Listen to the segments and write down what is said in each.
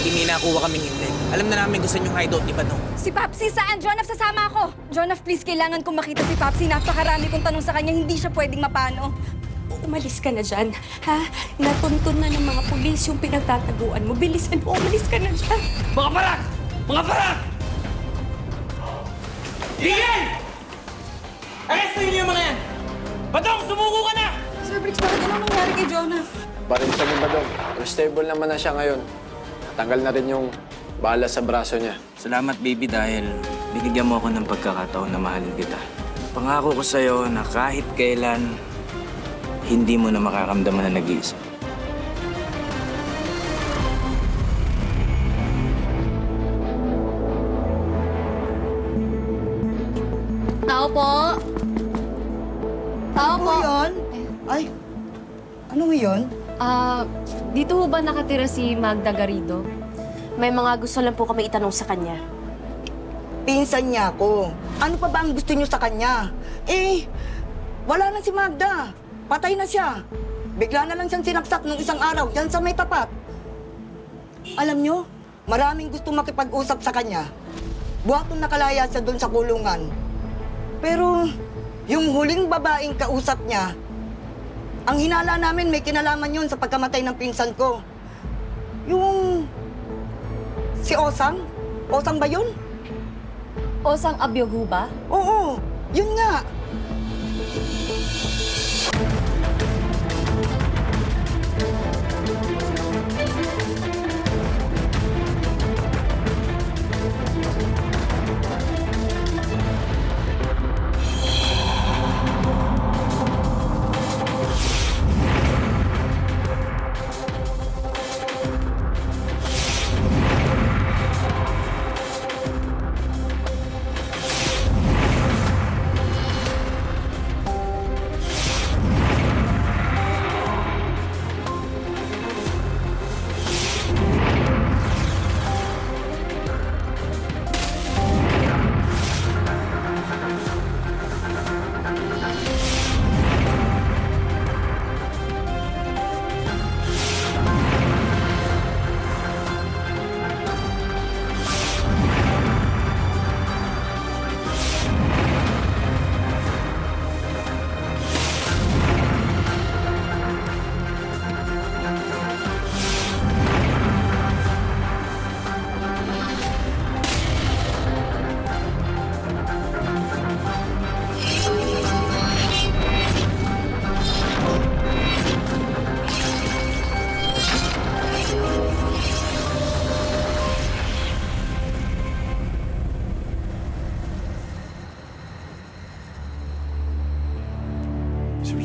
Pagka may nakuha kaming intel, alam na namin kung saan yung hideout ni Badong. Si Papsi, saan? Jonav, sasama ako! Jonav, please, kailangan kong makita si Papsi. Napakarami kong tanong sa kanya, hindi siya pwedeng mapano. Umalis ka na dyan, ha? Natuntun na ng mga pulis yung pinagtataguan mo. Bilisan mo, umalis ka na dyan. Mga parak! Mga parak! Tigil! Arrestuhin niyo yung mga yan! Badong, sumuko ka na! Sir Briggs, bakit ano nangyari kay Jonav? Parinsan ni Badong. Stable naman na siya ngayon. Tanggal na rin yung bala sa braso niya. Salamat, baby, dahil binigyan mo ako ng pagkakataon na mahalin kita. Pangako ko sa'yo na kahit kailan, hindi mo na makakamdaman na nag-iisa. Tao po! Tao po! Ano yun? Ay, ano yun? Dito ho ba nakatira si Magda Garrido? May mga gusto lang po kami itanong sa kanya. Pinsan niya ako. Ano pa ba ang gusto niyo sa kanya? Eh, wala na si Magda. Patay na siya. Bigla na lang siyang sinaksak nung isang araw dyan sa may tapat. Alam niyo, maraming gusto makipag-usap sa kanya. Buhatong nakalaya siya doon sa kulungan. Pero, yung huling babaeng kausap niya, ang hinala namin may kinalaman yun sa pagkamatay ng pinsan ko. Yung... si Osang? Osang ba yun? Osang Abyogu ba? Oo, yun nga.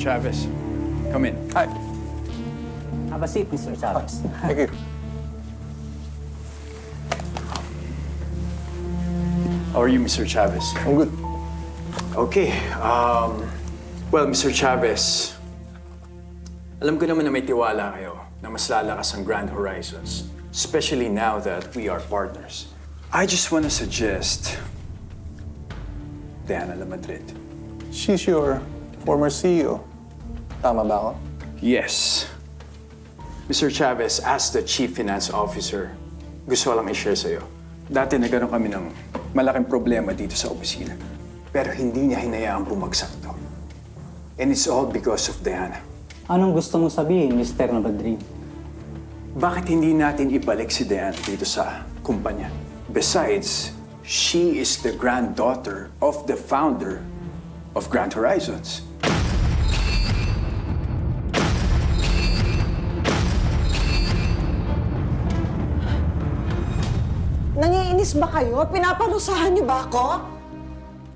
Mr. Chavez, come in. Hi. Have a seat, Mr. Chavez. Thank you. How are you, Mr. Chavez? I'm good. Okay. Well, Mr. Chavez, alam ko naman na may tiwala kayo na mas lalakas ang Grand Horizons, especially now that we are partners. I just want to suggest Diana La Madrid. She's your former CEO. Tama ba ako? Yes. Mr. Chavez, as the Chief Finance Officer, gusto ko lang i-share sa'yo. Dati nagkaroon kami ng malaking problema dito sa opisina. Pero hindi niya hinayaang bumagsak to. And it's all because of Diana. Anong gusto mong sabihin, Mr. Madrid? Bakit hindi natin ibalik si Diana dito sa kumpanya? Besides, she is the granddaughter of the founder of Grand Horizons. Nangiinis ba kayo? Pinaparusahan niyo ba ako?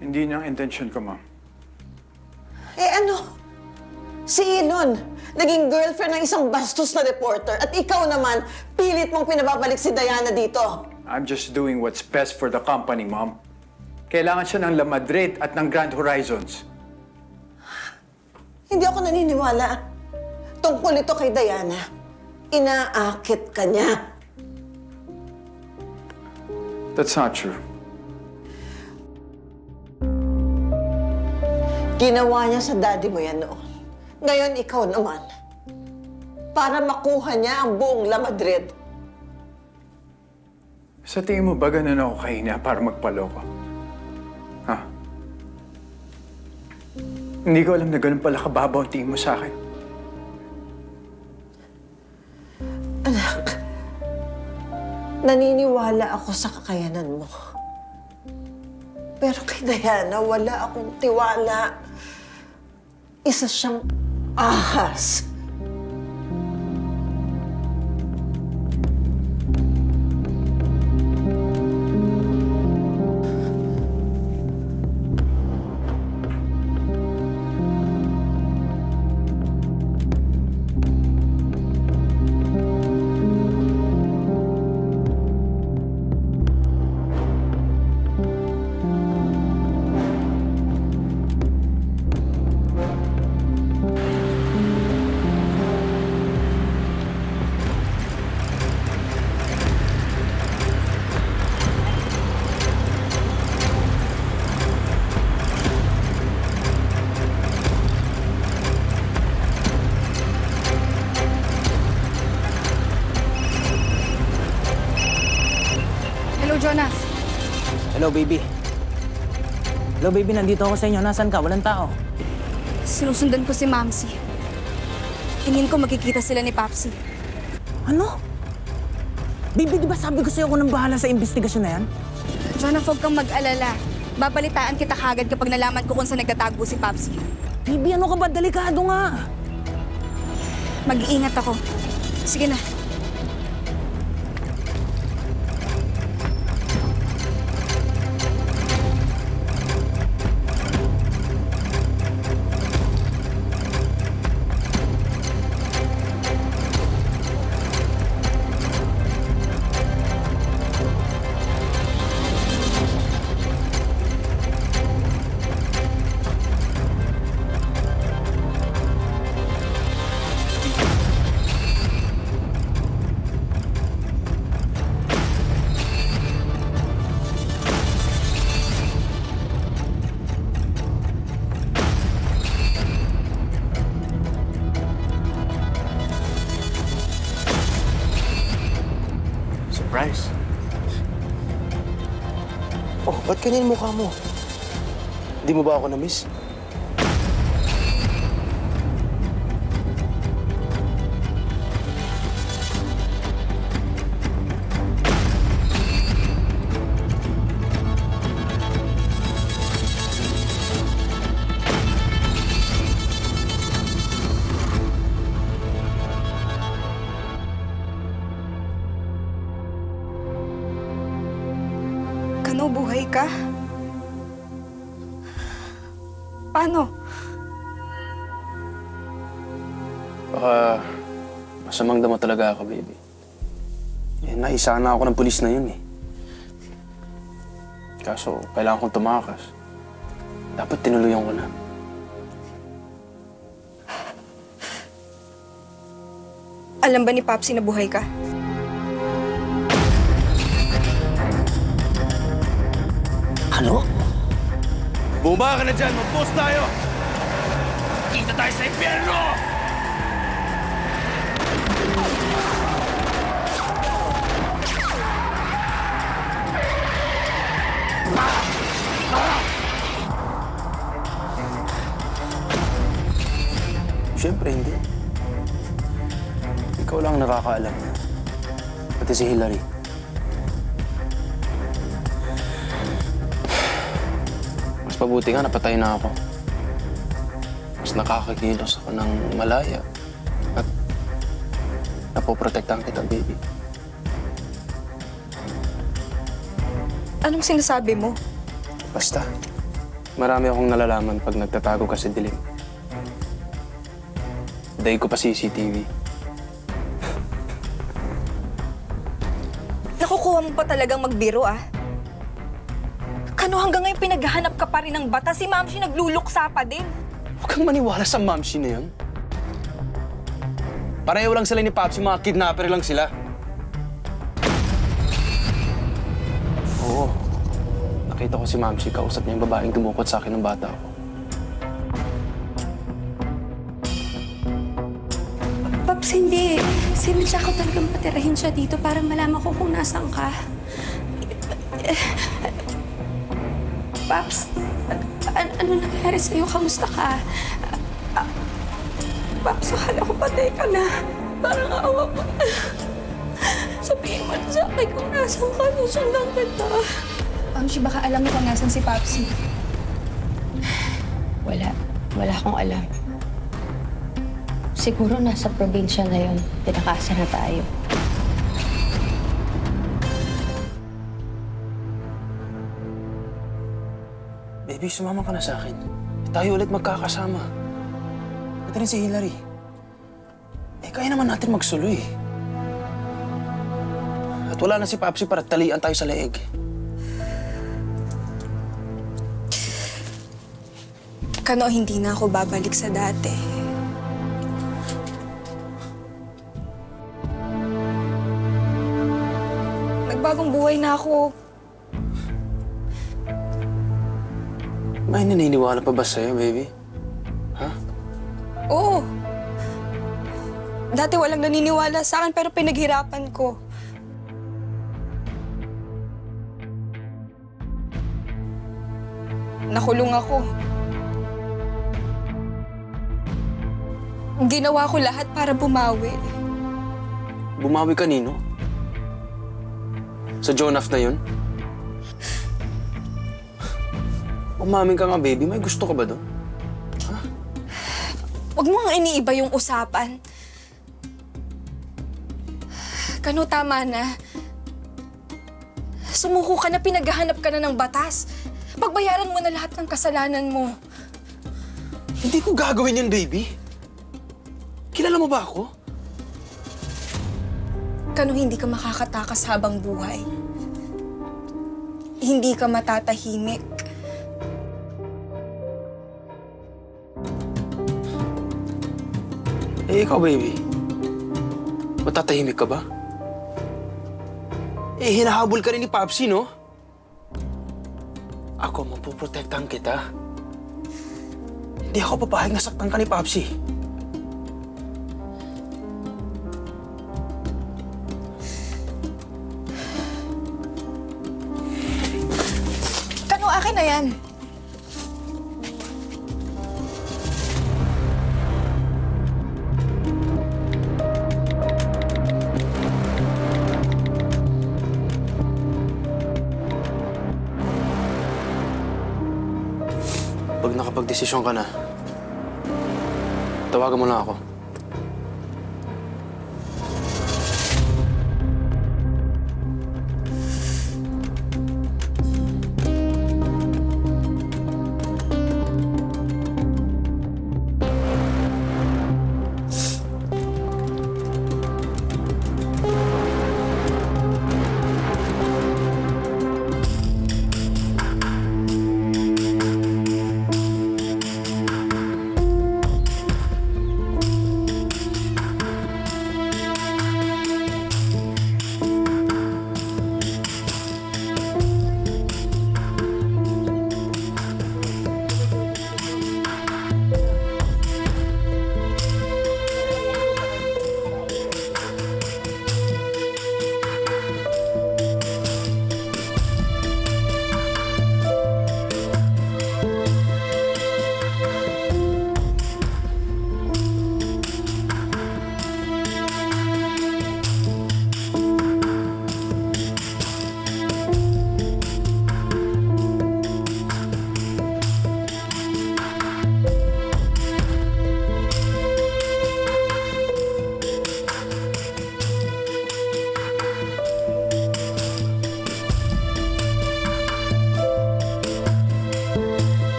Hindi niya ang intention ko, ma'am. Eh ano? Si Ilon, naging girlfriend ng isang bastos na reporter at ikaw naman, pilit mong pinababalik si Diana dito. I'm just doing what's best for the company, ma'am. Kailangan siya ng La Madrid at ng Grand Horizons. Hindi ako naniniwala. Tungkol ito kay Diana. Inaakit ka niya. That's not true. Ginawa niya sa daddy mo yan noon. Ngayon, ikaw naman. Para makuha niya ang buong La Madrid. Sa tingin mo ba ganun ako kahina para magpaloko? Ha? Hindi ko alam na ganun pala kababaw ang tingin mo sa akin. Naniniwala ako sa kakayanan mo. Pero kay Diana, wala akong tiwala. Isa siyang ahas. Hello, Jonas. Hello, baby. Hello, baby. Nandito ako sa inyo. Nasaan ka? Walang tao. Sinusundan ko si Mamsi. Tingin ko magkikita sila ni Papsi. Ano? Baby, di ba sabi ko sa'yo ako nang bahala sa investigasyon na yan? Jonas, huwag kang mag-alala. Babalitaan kita kagad kapag nalaman ko kung saan nagtatago si Papsi. Baby, ano ka ba? Delikado nga. Mag-iingat ako. Sige na. Surprise. Oh, ba't ganyan mukha mo? Di mo ba ako na-miss? Kano, buhay ka? Paano? Baka masamang damo talaga ako, baby. Eh, naisa na ako ng pulis na yun eh. Kaso, kailangan kong tumakas. Dapat tinuluyan ko na. Alam ba ni Papsi na buhay ka? Ano? Bumaba ka na dyan! Mag-post tayo! Kita tayo sa impyerno! Siyempre, hindi. Ikaw lang nakakaalam. Pati si Hillary. Mas mabuti nga, napatay na ako. Mas nakakakilos ako ng malaya. At napoprotektahan kita, baby. Anong sinasabi mo? Basta, marami akong nalalaman pag nagtatago ka sa dilim. Dahil ko pa CCTV. Nakukuha mo pa talagang magbiro, ah. Kano hanggang ngayon pinaghahanap ka pa rin ng bata? Si Mamsi nagluluksa pa din. Huwag kang maniwala sa mamsi na yun. Pareho lang sila ni Papsi, mga kidnapper lang sila. Oo. Nakita ko si Mamsi, kausap niya yung babaeng dumukot sa akin ng bata ko. Paps, Paps, hindi. Sinadya ko talagang patirahin siya dito para malaman ko kung nasan ka. Paps, ano nangyari sa'yo? Kamusta ka? Paps, akala ko patay ka na. Parang awa mo. Sabihin mo na sa akin kung nasan ka. Susundan kita. Mamshi, baka alam mo kung nasan si Papsi. Wala akong alam. Siguro nasa probinsya na yun. Tinakasan na tayo. Baby, sumama ka na sa akin. Tayo ulit magkakasama. Ito rin si Hillary. Kaya naman natin magsuloy. At wala na si Papsi para talian tayo sa leeg. Kano, hindi na ako babalik sa dati. Nagbagong buhay na ako. May naniniwala pa ba sa'yo, baby? Ha? Oo. Dati walang naniniwala sa akin pero pinaghirapan ko. Nakulong ako. Ginawa ko lahat para bumawi. Bumawi kanino? Sa Jonaf na yun? Umamin ka nga, baby. May gusto ka ba doon? Huwag mo nga iniiba yung usapan. Kano, tama na. Sumuko ka na, pinaghahanap ka na ng batas. Pagbayaran mo na lahat ng kasalanan mo. Hindi ko gagawin yun, baby. Kilala mo ba ako? Kano, hindi ka makakatakas habang buhay. Hindi ka matatahimik. Ikaw, baby. Matatahimik ka ba? Hinahabol ka rin ni Papsi, no? Ako, mapuprotektahan kita. Hindi ako papahig na saktan ka ni Papsi. Kano, akin na yan. Pag nakapag-desisyon ka na, tawagan mo lang ako.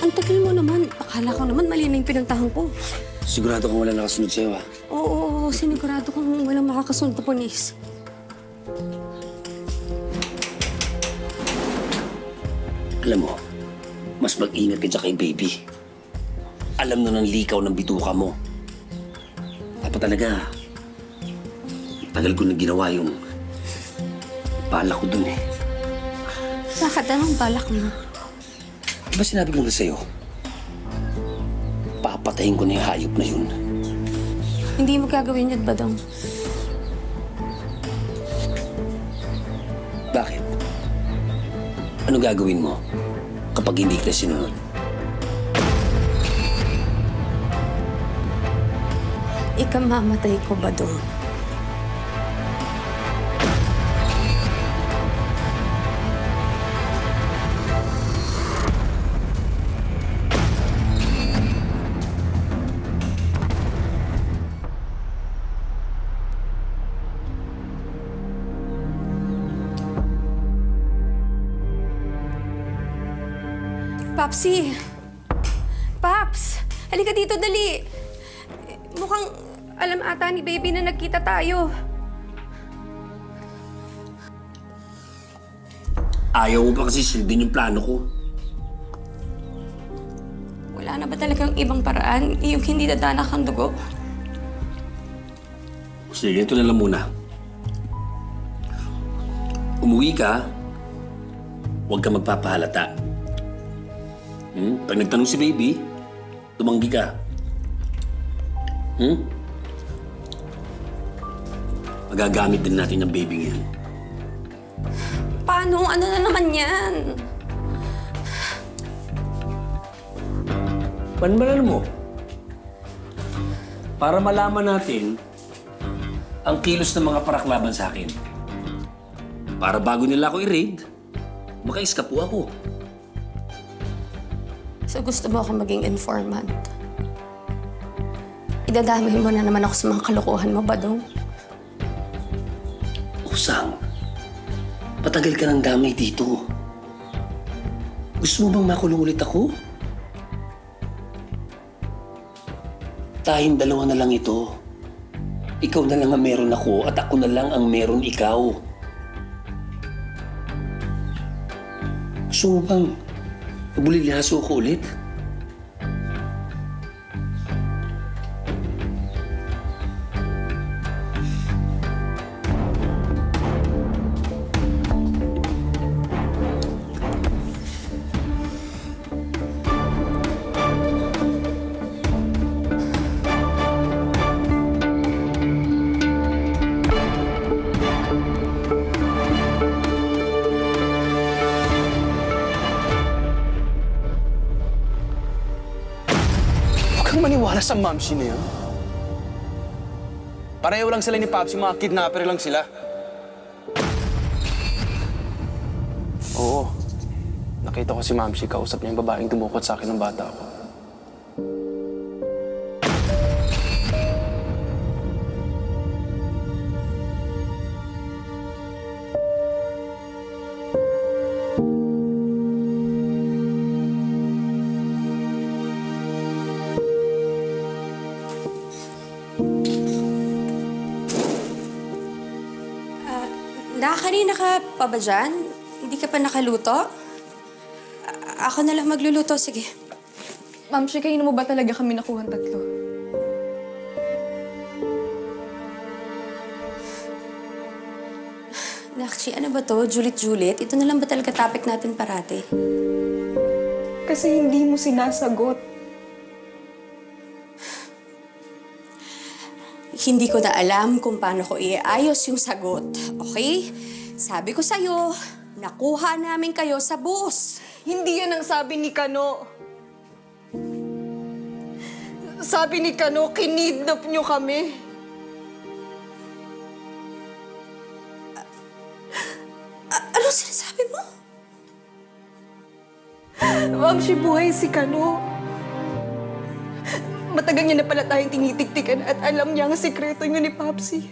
Ang tagal mo naman. Akala ko naman mali na yung pinuntahan ko. Sigurado kang wala nakasunod sa'yo, ha? Oo. ako sinigurado kung walang makakasunod na polis. Alam mo, mas mag-ingat ka dyan kay baby. Alam na ng likaw ng bituka mo. Dapat talaga, tagal ko na ginawa yung balak ko dun eh. Bakit? Anong balak mo? Diba sinabi ko na sa'yo? Papatayin ko na yung hayop na yun. Hindi mo gagawin yun, Badong. Bakit? Ano gagawin mo kapag hindi kita sinunod? Ikamamatay ko, Badong. Papsi! Paps! Halika dito, dali! Mukhang alam ata ni Baby na nagkita tayo. Ayaw mo pa kasi sundin yung plano ko. Wala na ba talagang ibang paraan yung hindi dadanak ang dugo? Sige, ganito na lang muna. Umuwi ka, huwag ka magpapahalata. Pag nagtanong si Baby, tumanggi ka. Magagamit din natin yung baby ngayon. Paano? Ano na naman yan? Panmalan mo. Para malaman natin ang kilos ng mga paraklaban sa akin. Para bago nila ako i-raid, maka-eskapo ako. So gusto mo ako maging informant? Idadamay mo na naman ako sa mga kalokohan mo, Badong? Usang, patagal ka ng damay dito. Gusto mo bang makulong ulit ako? Tayong dalawa na lang ito. Ikaw na lang ang meron ako at ako na lang ang meron ikaw. Gusto mo bang nabulilyaso ako ulit? Huwag kang maniwala sa mamsi na yun. Pareho lang sila ni Papsi, mga kidnapper lang sila. Oo. Nakita ko si Mamsi, kausap niya yung babaeng dumukot sa akin ng bata ko. Kanina ka pa ba dyan? Hindi ka pa nakaluto? Ako na lang magluluto, sige. Ma'am, kainin mo ba talaga kami nakuha tatlo? Nakshi, ano ba to? Julit-julit? Ito na lang ba talaga topic natin parati? Kasi hindi mo sinasagot. Hindi ko na alam kung paano ko iayos yung sagot, okay? Sabi ko sa'yo, nakuha namin kayo sa bus. Hindi yan ang sabi ni Kano. Sabi ni Kano, kinidnap niyo kami. Ano sinasabi mo? Ma'am, buhay si Kano. Matagal niya na pala tayong tinitiktikan at alam niya ang sikreto niyo ni Papsi.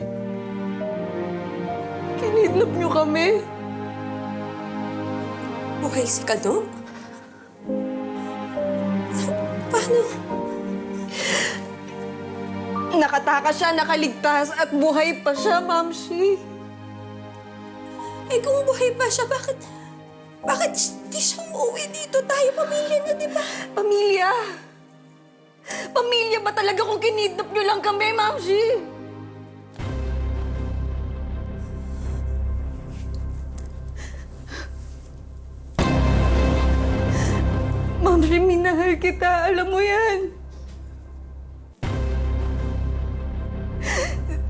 Kinidnap niyo kami. Buhay si Kano? Paano? Nakatakas siya, nakaligtas, at buhay pa siya, Mamsi. Eh kung buhay pa siya, bakit di siya umuwi dito? Tayo pamilya na, di ba? Pamilya? Pamilya ba talaga kung kinidnap niyo lang kami, Mamsi? Mamsi, minahal kita. Alam mo yan.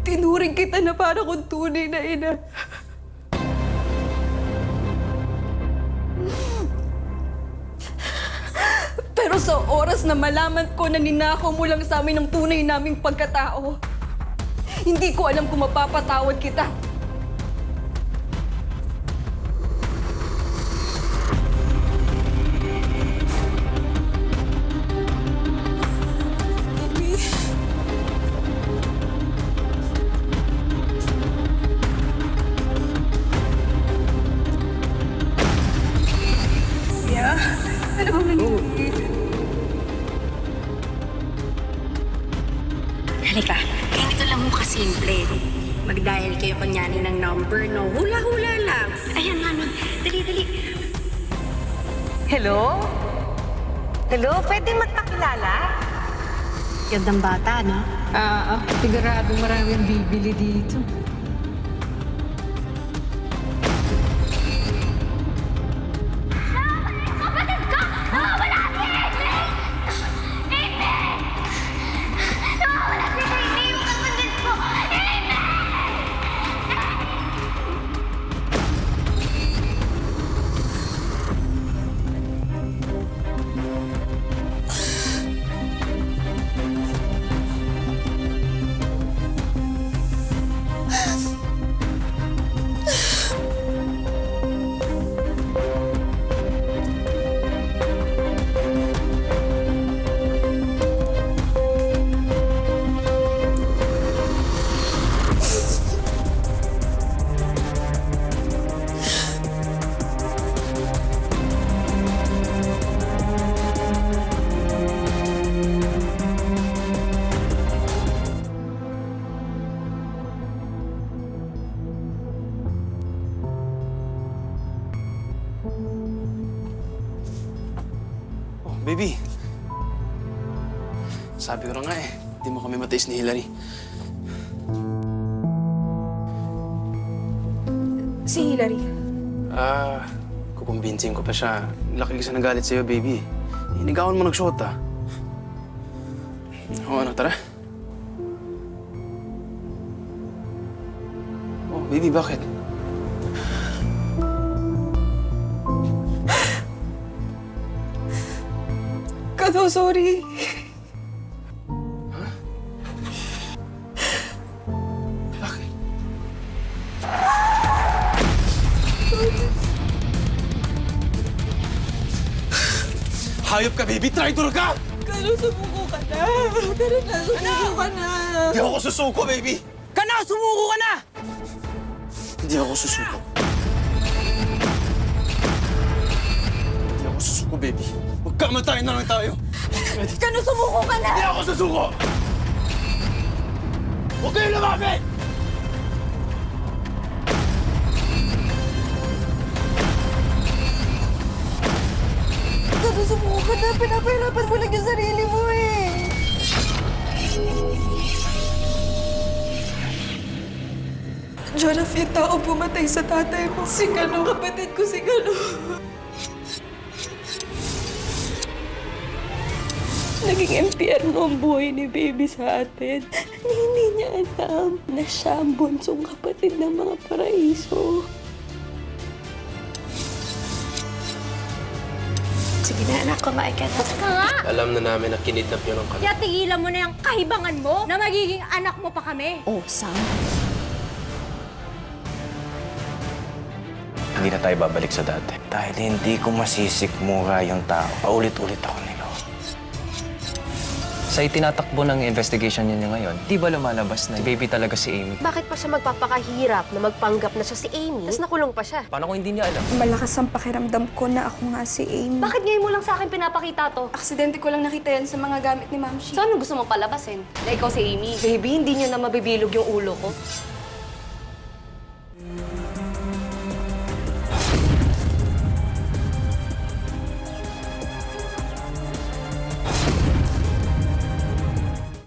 Tinuring kita na para kung tunay na ina. Pero sa oras na malaman ko na ninakaw mo lang sa amin ang tunay naming pagkatao, hindi ko alam kung mapapatawad kita. Ano bang nangyayari? Halika, ganito lang mo kasimple. Mag-dial kayo kunyari ng number, no? Hula-hula lang. Ayan nga nun. Dali. Hello? Hello? Pwede magpakilala? Gandang bata, no? Sigurado maraming bibili dito. Baby, sabi ko na nga hindi mo kami matiis ni Hillary. Si Hillary. Kukumbinsin ko pa siya. Laki kasi ng galit sa'yo, baby. Inigawan mo nagsuot, O ano, tara. Oh, baby, bakit? Kano, sorry. Bakit? Hayop ka, baby! Traitor ka! Kano, sumuko ka na. Sumuko ka na. Hindi ako susuko, baby! Kano, sumuko ka na! Hindi ako susuko. Hindi ako susuko, baby. Magkamatayin na lang tayo. Kano, sumuko ka na! Hindi ako susuko! Huwag kayong lumapit! Kano, sumuko ka na. Pinapahirapan mo lang yung sarili mo eh. Jonah, yung tao pumatay sa tatay mo. Si Kano, kapatid ko si Kano. Naging impyerno ang buhay ni baby sa atin. Hindi niya alam na siya ang bunsong kapatid ng mga paraiso. Sige na anak, kumain ka na. Ka nga! Alam na namin na kinidnap niyo ng kami. Kaya tigilan mo na yung kahibangan mo na magiging anak mo pa kami. Oh, Sam. Hindi na tayo babalik sa dati. Dahil hindi ko masisikmura yung tao. Paulit-ulit ako nilo. Sa itinatakbo ng investigation niyo ngayon, di ba lumalabas na baby talaga si Amy? Bakit pa siya magpapakahirap na magpanggap na siya si Amy? Tapos nakulong pa siya. Paano kung hindi niya alam? Malakas ang pakiramdam ko na ako nga si Amy. Bakit ngayon mo lang sa akin pinapakita to? Aksidente ko lang nakita yan sa mga gamit ni Ma'am Shi. So ano gusto mong palabasin? Na ikaw si Amy? Baby, hindi niyo na mabibilog yung ulo ko.